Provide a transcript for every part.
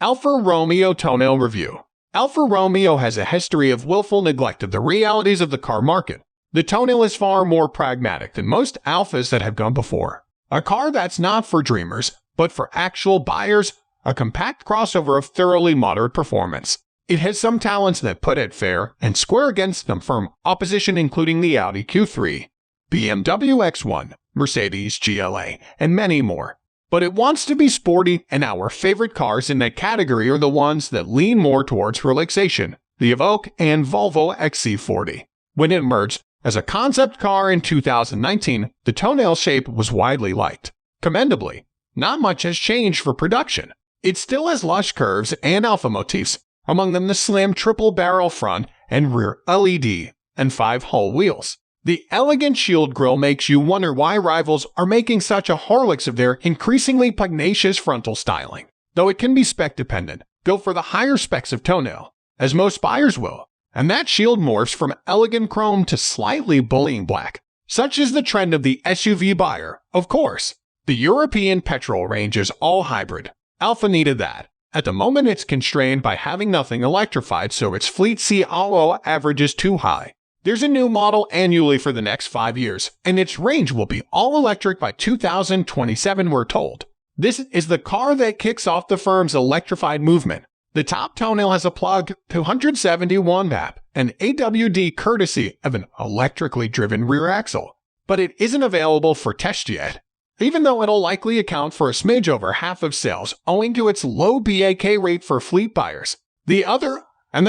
Alfa Romeo Tonale Review. Alfa Romeo has a history of willful neglect of the realities of the car market. The Tonale is far more pragmatic than most Alfas that have gone before. A car that's not for dreamers, but for actual buyers, a compact crossover of thoroughly moderate performance. It has some talents that put it fair and square against some firm opposition, including the Audi Q3, BMW X1, Mercedes GLA, and many more. But it wants to be sporty, and our favorite cars in that category are the ones that lean more towards relaxation, the Evoque and Volvo XC40. When it emerged as a concept car in 2019, the Tonale shape was widely liked. Commendably, not much has changed for production. It still has lush curves and alpha motifs, among them the slim triple-barrel front and rear LED and 5-hole wheels. The elegant shield grille makes you wonder why rivals are making such a Horlicks of their increasingly pugnacious frontal styling. Though it can be spec-dependent, go for the higher specs of Tonale, as most buyers will, and that shield morphs from elegant chrome to slightly bullying black. Such is the trend of the SUV buyer, of course. The European petrol range is all hybrid. Alfa needed that. At the moment it's constrained by having nothing electrified, so its fleet COO average is too high. There's a new model annually for the next 5 years, and its range will be all electric by 2027, we're told. This is the car that kicks off the firm's electrified movement. The top Tonale has a plug 271 VAP and AWD courtesy of an electrically driven rear axle, but it isn't available for test yet, even though it'll likely account for a smidge over half of sales owing to its low BAK rate for fleet buyers. The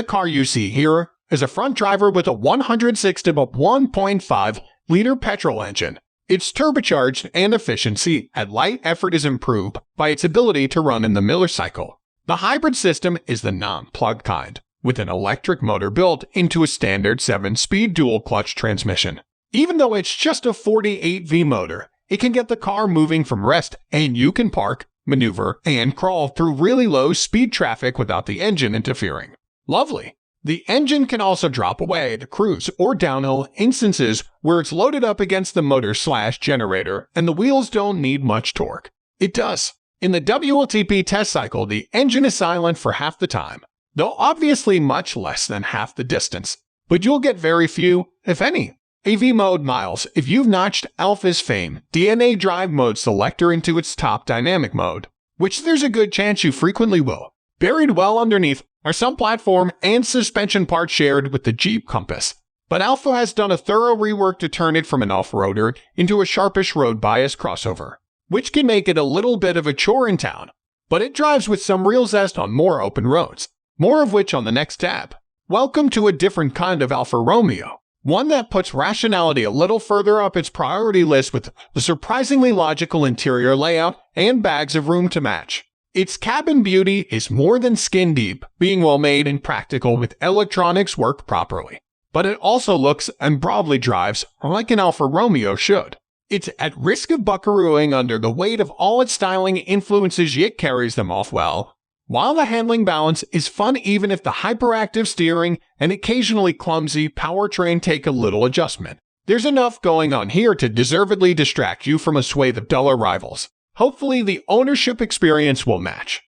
car you see here is a front driver with a 160 1.5-liter petrol engine. It's turbocharged, and efficiency at light effort is improved by its ability to run in the Miller cycle. The hybrid system is the non-plug kind, with an electric motor built into a standard 7-speed dual-clutch transmission. Even though it's just a 48V motor, it can get the car moving from rest, and you can park, maneuver, and crawl through really low-speed traffic without the engine interfering. Lovely! The engine can also drop away to cruise or downhill instances where it's loaded up against the motor/generator and the wheels don't need much torque. It does. In the WLTP test cycle, the engine is silent for half the time, though obviously much less than half the distance. But you'll get very few, if any, AV mode miles if you've notched Alfa's fame DNA drive mode selector into its top dynamic mode, which there's a good chance you frequently will. Buried well underneath are some platform and suspension parts shared with the Jeep Compass. But Alfa has done a thorough rework to turn it from an off-roader into a sharpish road-biased crossover, which can make it a little bit of a chore in town. But it drives with some real zest on more open roads, more of which on the next tab. Welcome to a different kind of Alfa Romeo, one that puts rationality a little further up its priority list with the surprisingly logical interior layout and bags of room to match. Its cabin beauty is more than skin deep, being well made and practical with electronics work properly. But it also looks and broadly drives like an Alfa Romeo should. It's at risk of buckarooing under the weight of all its styling influences, yet carries them off well. While the handling balance is fun, even if the hyperactive steering and occasionally clumsy powertrain take a little adjustment, there's enough going on here to deservedly distract you from a swathe of duller rivals. Hopefully the ownership experience will match.